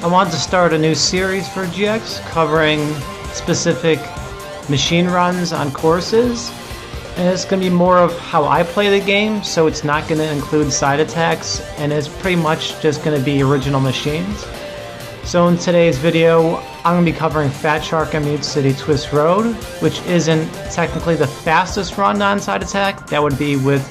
I wanted to start a new series for GX covering specific machine runs on courses, and it's going to be more of how I play the game, so it's not going to include side attacks, and it's pretty much just going to be original machines. So in today's video, I'm going to be covering Fat Shark on Mute City Twist Road, which isn't technically the fastest run on side attack. That would be with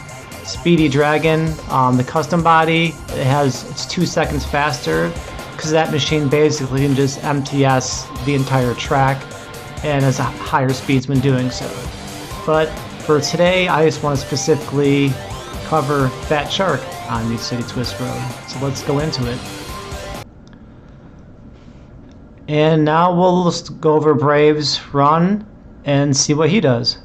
Speedy Dragon, the custom body. It's 2 seconds faster, because that machine basically can just MTS the entire track and has a higher speeds when doing so. But for today, I just want to specifically cover Fat Shark on Mute City Twist Road. So let's go into it. And now we'll just go over Brave's run and see what he does.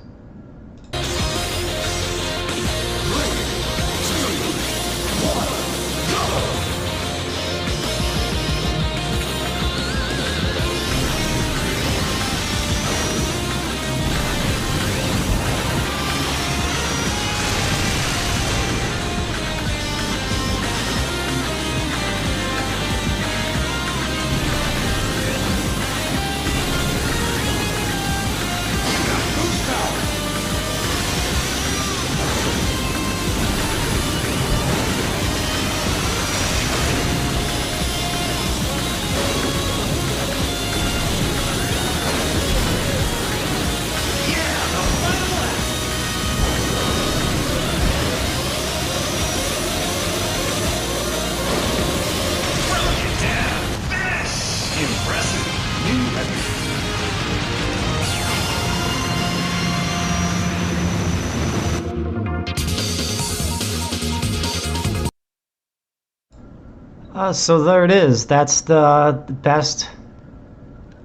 So there it is. That's the best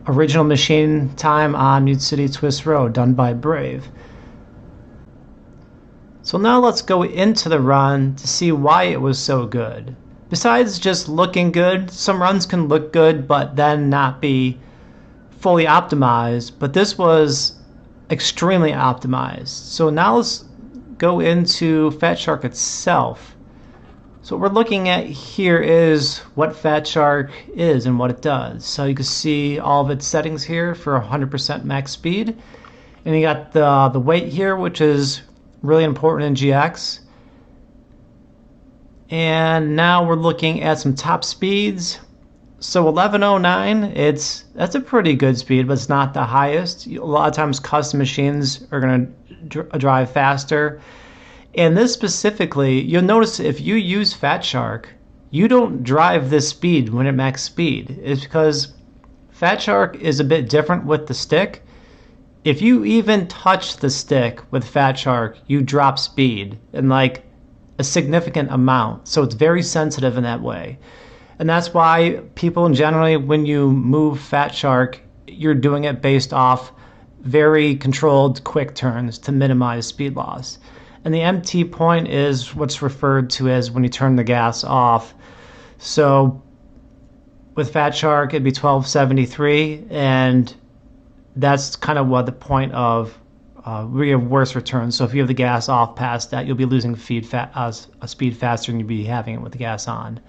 original machine time on Mute City Twist Road, done by Brave. So now let's go into the run to see why it was so good. Besides just looking good, some runs can look good but then not be fully optimized, but this was extremely optimized. So now let's go into Fat Shark itself. So what we're looking at here is what Fat Shark is and what it does. So you can see all of its settings here for 100% max speed. And you got the weight here, which is really important in GX. And now we're looking at some top speeds. So 1109, that's a pretty good speed, but it's not the highest. A lot of times custom machines are going to drive faster. And this specifically, you'll notice if you use Fat Shark, you don't drive this speed when at max speed. It's because Fat Shark is a bit different with the stick. If you even touch the stick with Fat Shark, you drop speed in like a significant amount. So it's very sensitive in that way. And that's why people generally, when you move Fat Shark, you're doing it based off very controlled quick turns to minimize speed loss. And the MT point is what's referred to as when you turn the gas off. So with Fat Shark, it'd be 1273, and that's kind of what the point of where you have worse returns. So if you have the gas off past that, you'll be losing speed faster than you'd be having it with the gas on.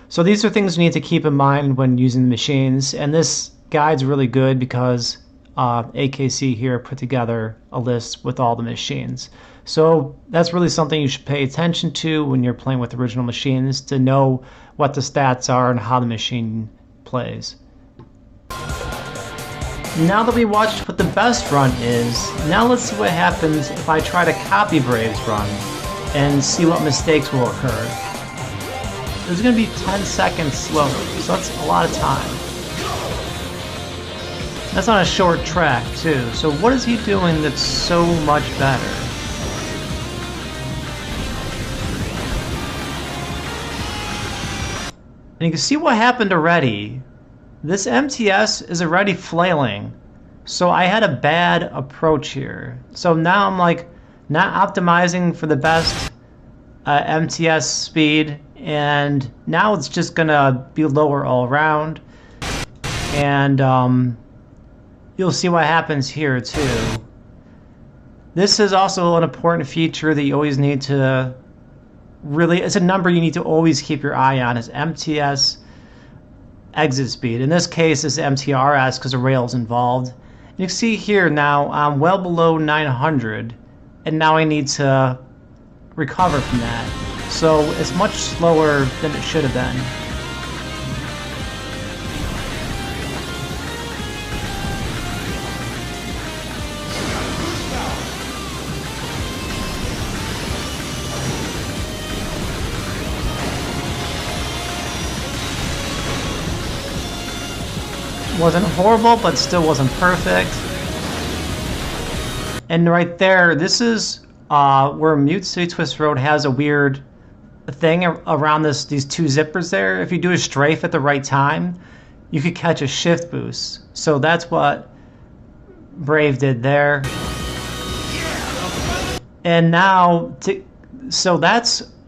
So these are things you need to keep in mind when using the machines, and this guide's really good because AKC here put together a list with all the machines. So that's really something you should pay attention to when you're playing with original machines, to know what the stats are and how the machine plays. Now that we watched what the best run is, now let's see what happens if I try to copy Brave's run and see what mistakes will occur. It's going to be 10 seconds slower, so that's a lot of time. That's on a short track too, so what is he doing that's so much better? And you can see what happened already. This MTS is already flailing, so I had a bad approach here. So now I'm like not optimizing for the best MTS speed, and now it's just gonna be lower all around. And you'll see what happens here too. This is also an important feature that you always need to really, it's a number you need to always keep your eye on, is MTS exit speed. In this case, it's MTRS because the rail's involved. And you can see here now I'm well below 900, and now I need to recover from that. So it's much slower than it should have been. Wasn't horrible, but still wasn't perfect. And right there, this is where Mute City Twist Road has a weird thing around these two zippers there. If you do a strafe at the right time, you could catch a shift boost. So that's what Brave did there. And now,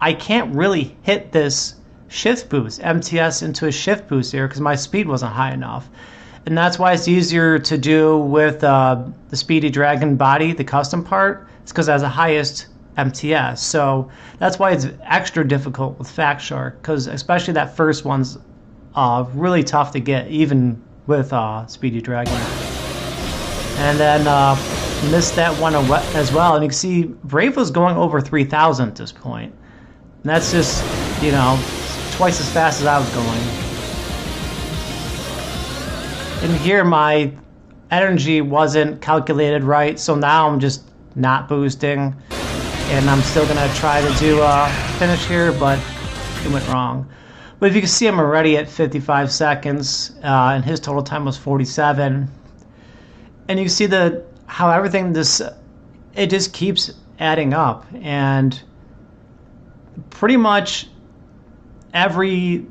I can't really hit this shift boost, MTS into a shift boost here because my speed wasn't high enough. And that's why it's easier to do with the Speedy Dragon body, the custom part. It's because it has the highest MTS. So that's why it's extra difficult with Fat Shark, because especially that first one's really tough to get, even with Speedy Dragon. And then missed that one as well. And you can see Brave was going over 3,000 at this point. And that's just, you know, twice as fast as I was going. And here my energy wasn't calculated right, so now I'm just not boosting. And I'm still going to try to do a finish here, but it went wrong. But if you can see, I'm already at 55 seconds, and his total time was 47. And you can see how everything it just keeps adding up. And pretty much every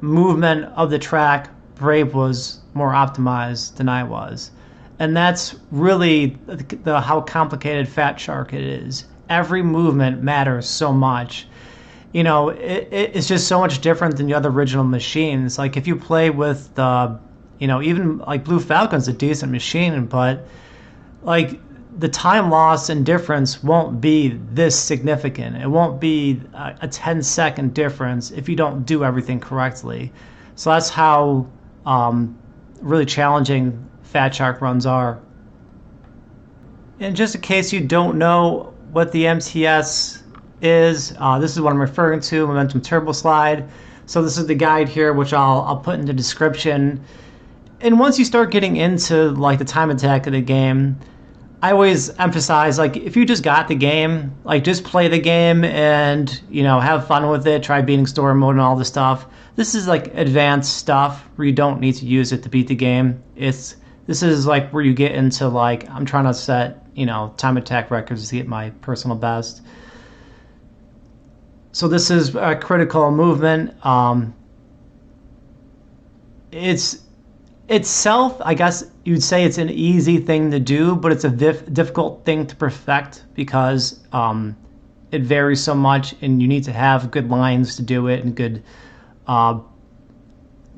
movement of the track, Brave was more optimized than I was. And that's really how complicated Fat Shark it is. Every movement matters so much. You know, it's just so much different than the other original machines. Like if you play with you know, even like Blue Falcon's a decent machine, but like the time loss and difference won't be this significant. It won't be a 10-second difference if you don't do everything correctly. So that's how really challenging Fat Shark runs are. And just in case you don't know what the MTS is, this is what I'm referring to, Momentum Turbo Slide. So this is the guide here, which I'll put in the description. And once you start getting into like the time attack of the game, I always emphasize, like, if you just got the game, like, just play the game and, you know, have fun with it, try beating story mode and all this stuff. This is like advanced stuff where you don't need to use it to beat the game. This is like where you get into like, I'm trying to set, you know, time attack records to get my personal best. So this is a critical movement. It's itself, I guess you'd say it's an easy thing to do, but it's a difficult thing to perfect because it varies so much, and you need to have good lines to do it and good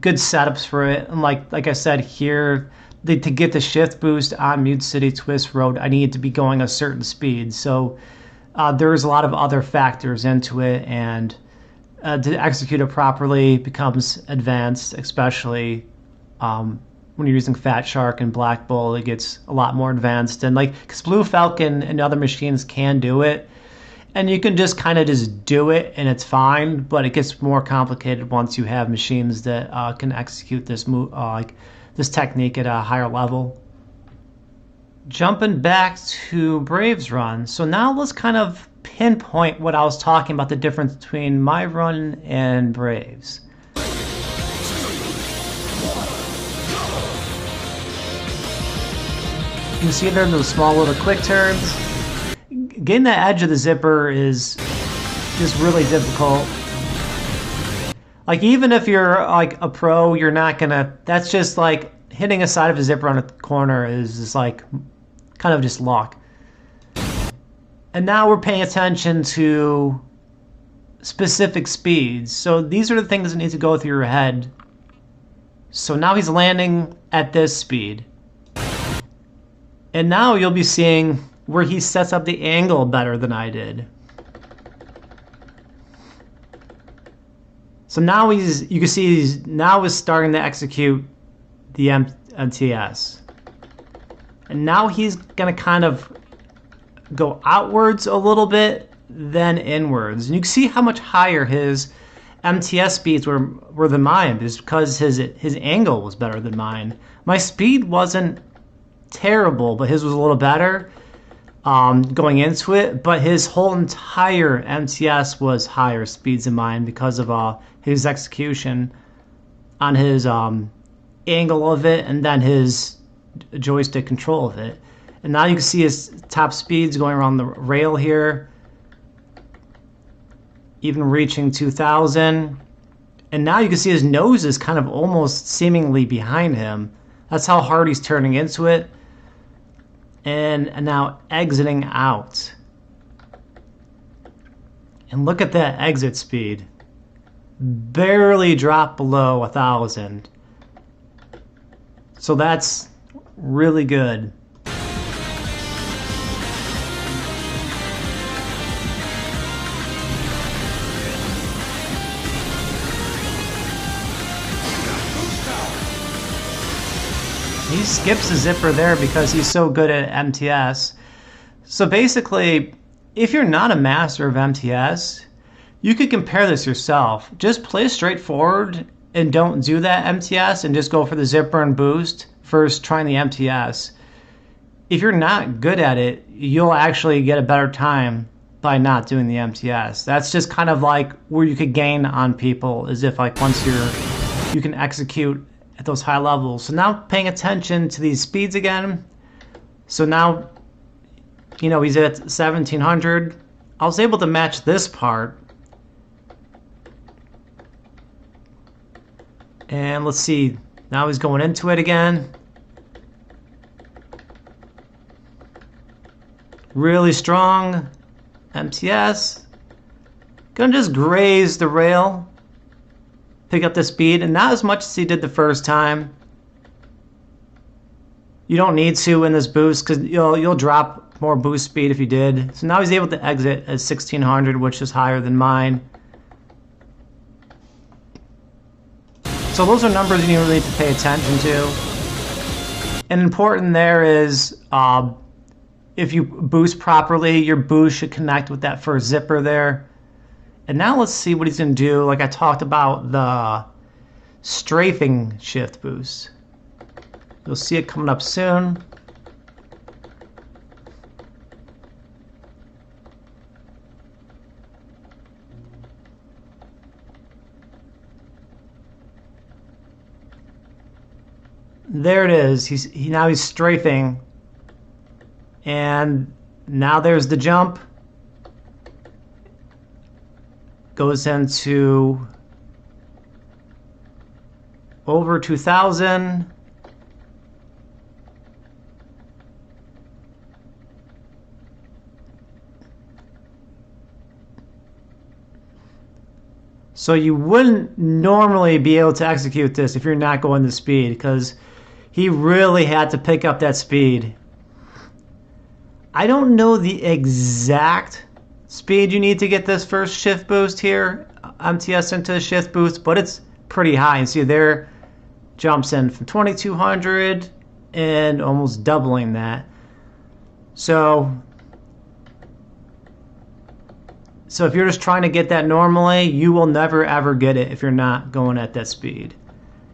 setups for it. And like I said here, to get the shift boost on Mute City Twist Road, I need to be going a certain speed. So there's a lot of other factors into it, and to execute it properly becomes advanced, especially when you're using Fat Shark and Black Bull. It gets a lot more advanced. And like, because Blue Falcon and other machines can do it, and you can just kind of just do it and it's fine, but it gets more complicated once you have machines that can execute this move, like this technique at a higher level. Jumping back to Brave's run. So now let's kind of pinpoint what I was talking about, the difference between my run and Brave's. You can see there those small little quick turns. Getting the edge of the zipper is just really difficult. Like, even if you're like a pro, you're not gonna, that's just like hitting a side of a zipper on a corner is just like kind of just luck. And now we're paying attention to specific speeds. So these are the things that need to go through your head. So now he's landing at this speed. And now you'll be seeing where he sets up the angle better than I did. So now you can see he's starting to execute the MTS. And now he's going to kind of go outwards a little bit, then inwards. And you can see how much higher his MTS speeds were than mine, is because his angle was better than mine. My speed wasn't terrible, but his was a little better going into it. But his whole entire MTS was higher speeds than mine because of his execution on his angle of it, and then his joystick control of it. And now you can see his top speeds going around the rail here, even reaching 2,000. And now you can see his nose is kind of almost seemingly behind him. That's how hard he's turning into it. And now exiting out. And look at that exit speed. Barely dropped below 1,000. So that's really good. He skips the zipper there because he's so good at MTS. So basically, if you're not a master of MTS, you could compare this yourself. Just play straightforward and don't do that MTS and just go for the zipper and boost first trying the MTS. If you're not good at it, you'll actually get a better time by not doing the MTS. That's just kind of like where you could gain on people, is if like once you can execute at those high levels. So now paying attention to these speeds again. So now, you know, he's at 1,700. I was able to match this part. And let's see, now he's going into it again. Really strong MTS. Gonna just graze the rail. Pick up the speed, and not as much as he did the first time. You don't need to in this boost because you'll drop more boost speed if you did. So now he's able to exit at 1,600, which is higher than mine. So those are numbers you really need to pay attention to. And important there is if you boost properly, your boost should connect with that first zipper there. And now let's see what he's going to do. Like I talked about the strafing shift boost. You'll see it coming up soon. There it is. Now he's strafing. And now there's the jump. Goes into over 2,000. So you wouldn't normally be able to execute this if you're not going to speed, because he really had to pick up that speed. I don't know the exact speed you need to get this first shift boost here, MTS into the shift boost, but it's pretty high. And see there, jumps in from 2,200 and almost doubling that. So if you're just trying to get that normally, you will never ever get it if you're not going at that speed.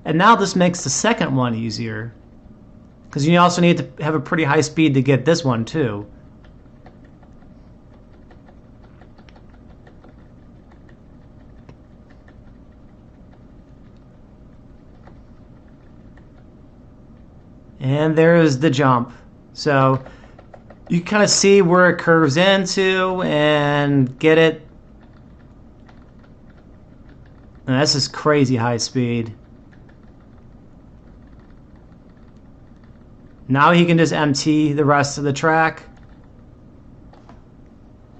And now this makes the second one easier, because you also need to have a pretty high speed to get this one too. And there's the jump. So you kind of see where it curves into and get it. And that's just crazy high speed. Now he can just empty the rest of the track.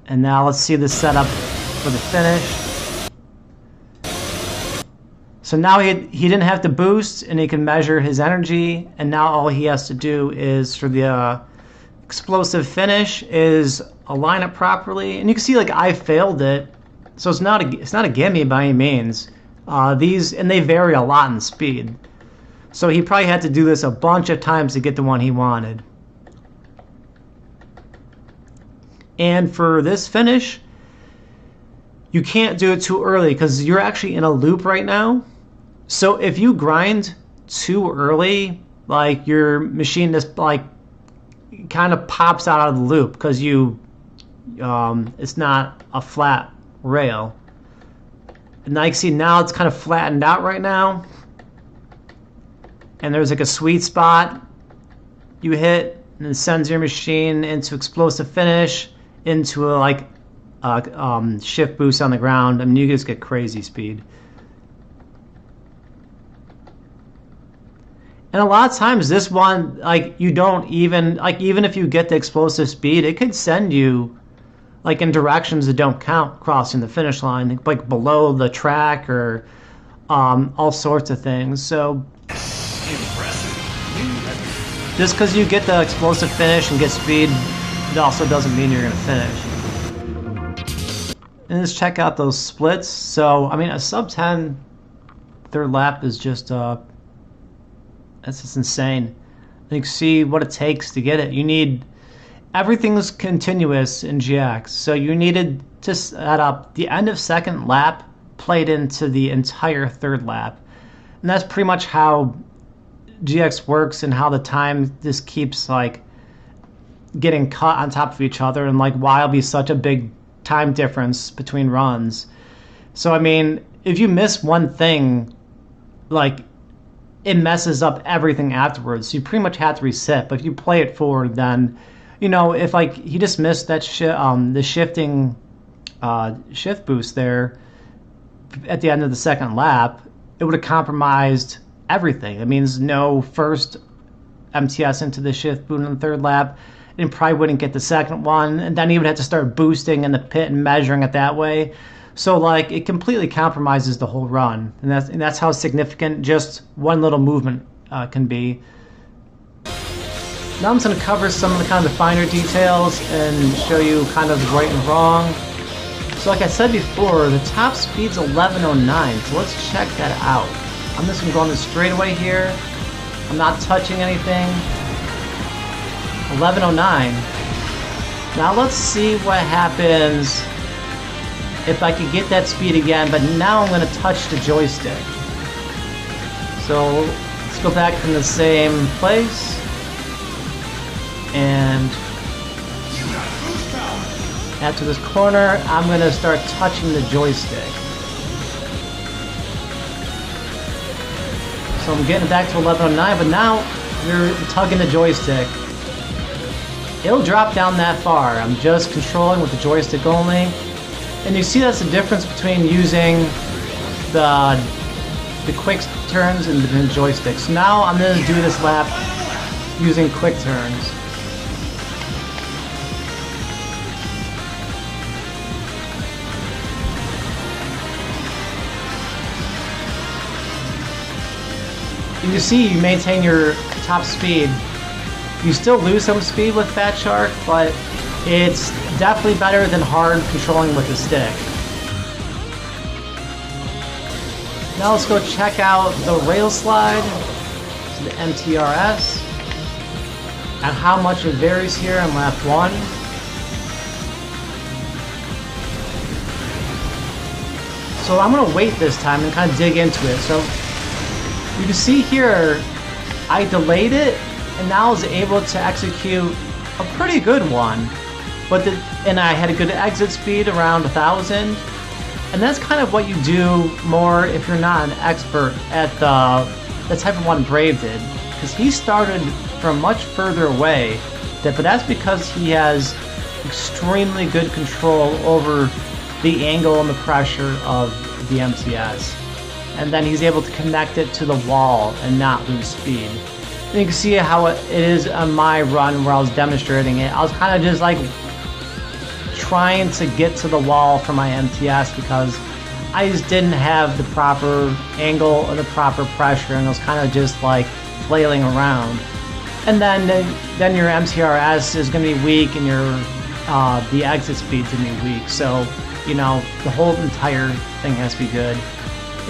And now let's see the setup for the finish. So now he didn't have to boost, and he can measure his energy, and now all he has to do is, for the explosive finish, is align it properly. And you can see, like, I failed it, so it's not a gimme by any means. They vary a lot in speed. So he probably had to do this a bunch of times to get the one he wanted. And for this finish, you can't do it too early because you're actually in a loop right now. So if you grind too early, like your machine just like kind of pops out of the loop because it's not a flat rail. And now you can see now it's kind of flattened out right now. And there's like a sweet spot you hit, and it sends your machine into explosive finish, into a shift boost on the ground. I mean, you just get crazy speed. And a lot of times this one, like, you don't even, like, even if you get the explosive speed, it could send you like in directions that don't count crossing the finish line, like below the track or all sorts of things. So just because you get the explosive finish and get speed, it also doesn't mean you're going to finish. And let's check out those splits. So, I mean, a sub 10 third lap is just, that's just insane. You can see what it takes to get it. You need, everything's continuous in GX. So you needed to set up the end of second lap played into the entire third lap. And that's pretty much how GX works, and how the time just keeps like getting cut on top of each other, and like why it'll be such a big time difference between runs. So I mean, if you miss one thing, like it messes up everything afterwards. So you pretty much have to reset. But if you play it forward, then you know, if like he just missed that the shifting shift boost there at the end of the second lap, it would have compromised everything. It means no first MTS into the shift boost in the third lap, and probably wouldn't get the second one, and then he would have to start boosting in the pit and measuring it that way. So like it completely compromises the whole run, and that's how significant just one little movement can be. Now I'm just going to cover some of the kind of the finer details and show you kind of the right and wrong. So like I said before, the top speed's 1109, so let's check that out. I'm just going to go on the straightaway here. I'm not touching anything. 1109. Now let's see what happens if I could get that speed again, but now I'm going to touch the joystick. So let's go back from the same place. And after this corner, I'm going to start touching the joystick. So I'm getting back to 1109, but now you're tugging the joystick. It'll drop down that far. I'm just controlling with the joystick only. And you see that's the difference between using the quick turns and the joystick. So now I'm going to do this lap using quick turns. You see you maintain your top speed. You still lose some speed with Fat Shark, but it's definitely better than hard controlling with the stick. Now let's go check out the rail slide, so the MTRS, and how much it varies here on lap 1. So I'm going to wait this time and kind of dig into it. So you can see here, I delayed it, and now I was able to execute a pretty good one. And I had a good exit speed around 1,000. And that's kind of what you do more if you're not an expert at the type of one Brave did. Because he started from much further away, but that's because he has extremely good control over the angle and the pressure of the MTS. And then he's able to connect it to the wall and not lose speed. And you can see how it is on my run where I was demonstrating it. I was kind of just like trying to get to the wall for my MTS because I just didn't have the proper angle or the proper pressure, and I was kind of just like flailing around. And then your MTRS is going to be weak, and your the exit speed's going to be weak. So, you know, the whole entire thing has to be good.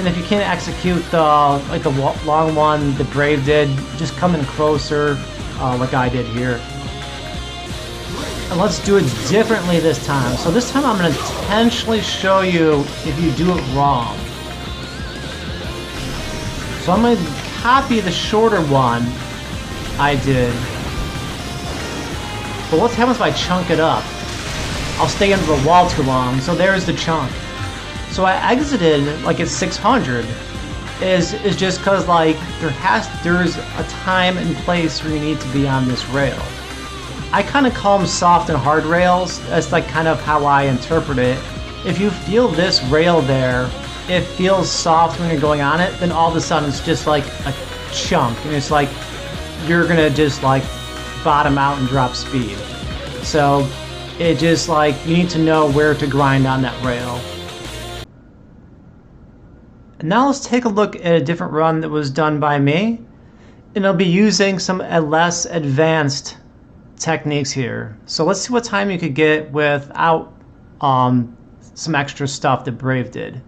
And if you can't execute the long one that Brave did, just come in closer, like I did here. And let's do it differently this time. So this time I'm going to intentionally show you if you do it wrong. So I'm going to copy the shorter one I did. But what happens if I chunk it up? I'll stay under the wall too long. So there's the chunk. So I exited like at 600. Is just because like there's a time and place where you need to be on this rail. I kind of call them soft and hard rails. That's like kind of how I interpret it. If you feel this rail there, it feels soft when you're going on it, then all of a sudden it's just like a chunk, and it's like you're gonna just like bottom out and drop speed. So it just like you need to know where to grind on that rail. And now let's take a look at a different run that was done by me, and I'll be using some less advanced techniques here. So let's see what time you could get without some extra stuff that Brave did.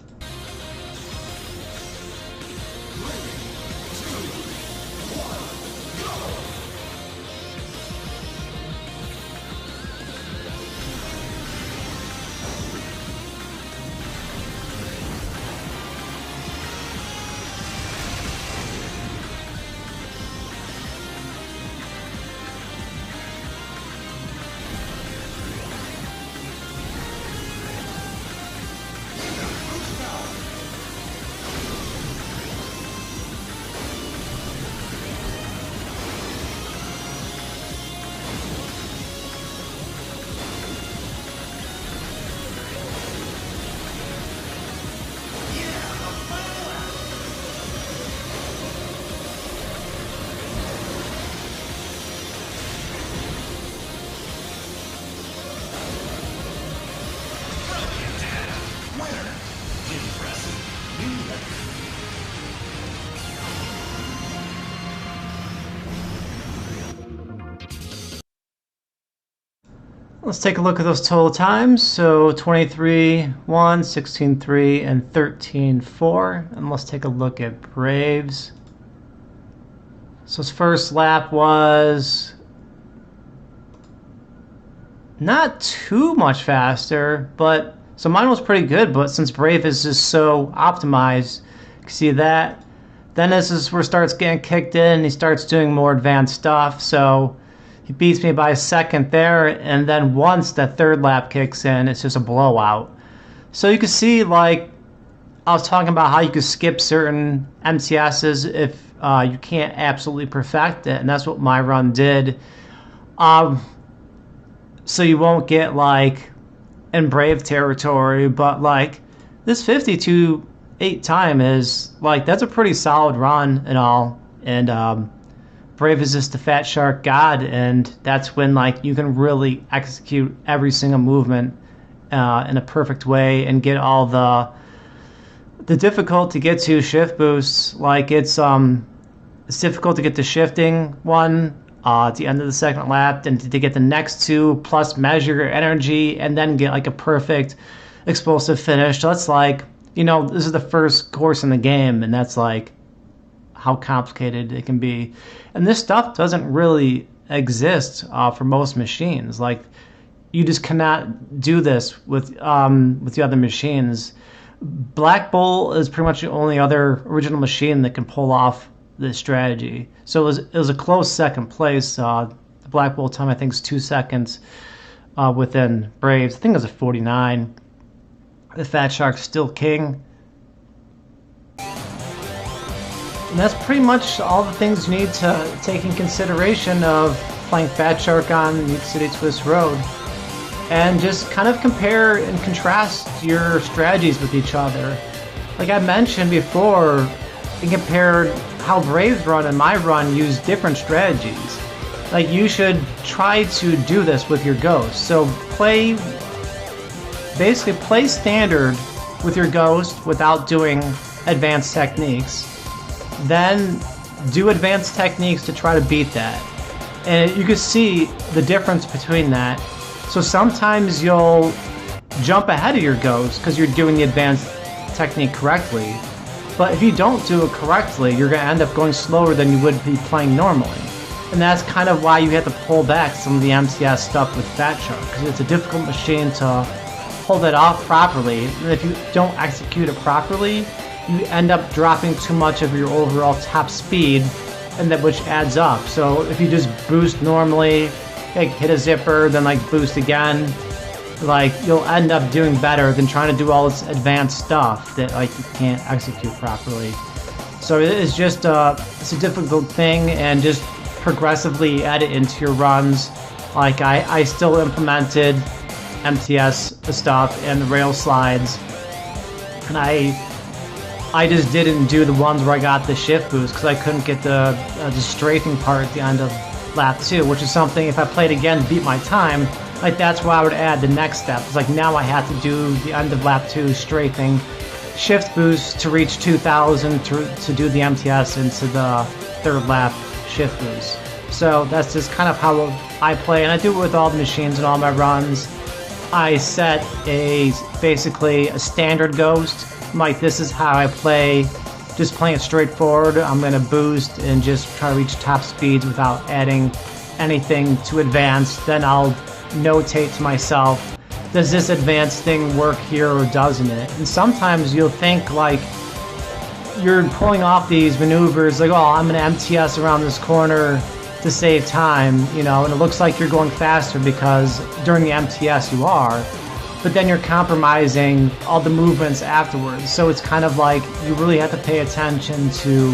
Let's take a look at those total times. So 23-1, 16-3, and 13-4. And let's take a look at Braves. So his first lap was not too much faster, but so mine was pretty good, but since Brave is just so optimized, you can see that. Then this is where it starts getting kicked in, he starts doing more advanced stuff, so he beats me by a second there, and then once that third lap kicks in, it's just a blowout. So you can see, like, I was talking about how you could skip certain MTSs if you can't absolutely perfect it, and that's what my run did. So you won't get, like, in Brave territory, but, like, this 52.8 time is, like, that's a pretty solid run and all, and, Brave is just the Fat Shark God, and that's when like you can really execute every single movement in a perfect way and get all the difficult to get to shift boosts. Like it's difficult to get the shifting one at the end of the second lap, and to get the next two plus measure your energy and then get like a perfect explosive finish. So that's like, you know, this is the first course in the game, and that's like how complicated it can be. And this stuff doesn't really exist for most machines. Like, you just cannot do this with the other machines. Black Bull is pretty much the only other original machine that can pull off this strategy. So it was a close second place. The Black Bull time, I think, is 2 seconds within Braves. I think it was a 49. The Fat Shark's still king. And that's pretty much all the things you need to take in consideration of playing Fat Shark on Meat City Twist Road. And just kind of compare and contrast your strategies with each other. Like I mentioned before, and compare how Brave's run and my run use different strategies. Like you should try to do this with your Ghost. So basically play standard with your Ghost without doing advanced techniques. Then do advanced techniques to try to beat that. And you can see the difference between that. So sometimes you'll jump ahead of your Ghost because you're doing the advanced technique correctly. But if you don't do it correctly, you're going to end up going slower than you would be playing normally. And that's kind of why you have to pull back some of the MTS stuff with Fat Shark, because it's a difficult machine to hold it off properly. And if you don't execute it properly, you end up dropping too much of your overall top speed, and that which adds up. So if you just boost normally, like hit a zipper, then like boost again, like you'll end up doing better than trying to do all this advanced stuff that like you can't execute properly. So it's just it's a difficult thing, and just progressively add it into your runs. Like I still implemented MTS stuff and the rail slides, and I just didn't do the ones where I got the shift boost because I couldn't get the strafing part at the end of lap 2, which is something if I played again, beat my time, like that's why I would add the next step. It's like now I had to do the end of lap 2 strafing, shift boost to reach 2000 to do the MTS into the third lap shift boost. So that's just kind of how I play, and I do it with all the machines and all my runs. I set basically a standard ghost. Like this is how I play, just playing it straightforward. I'm gonna boost and just try to reach top speeds without adding anything too advanced. Then I'll notate to myself, does this advanced thing work here or doesn't it? And sometimes you'll think like you're pulling off these maneuvers like, oh, I'm gonna MTS around this corner to save time, you know, and it looks like you're going faster because during the MTS you are, but then you're compromising all the movements afterwards. So it's kind of like you really have to pay attention to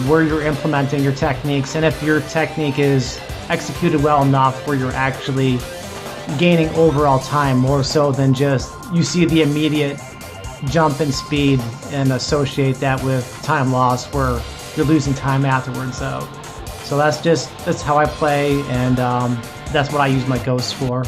where you're implementing your techniques, and if your technique is executed well enough where you're actually gaining overall time more so than just you see the immediate jump in speed and associate that with time loss where you're losing time afterwards. So that's how I play, and that's what I use my ghosts for.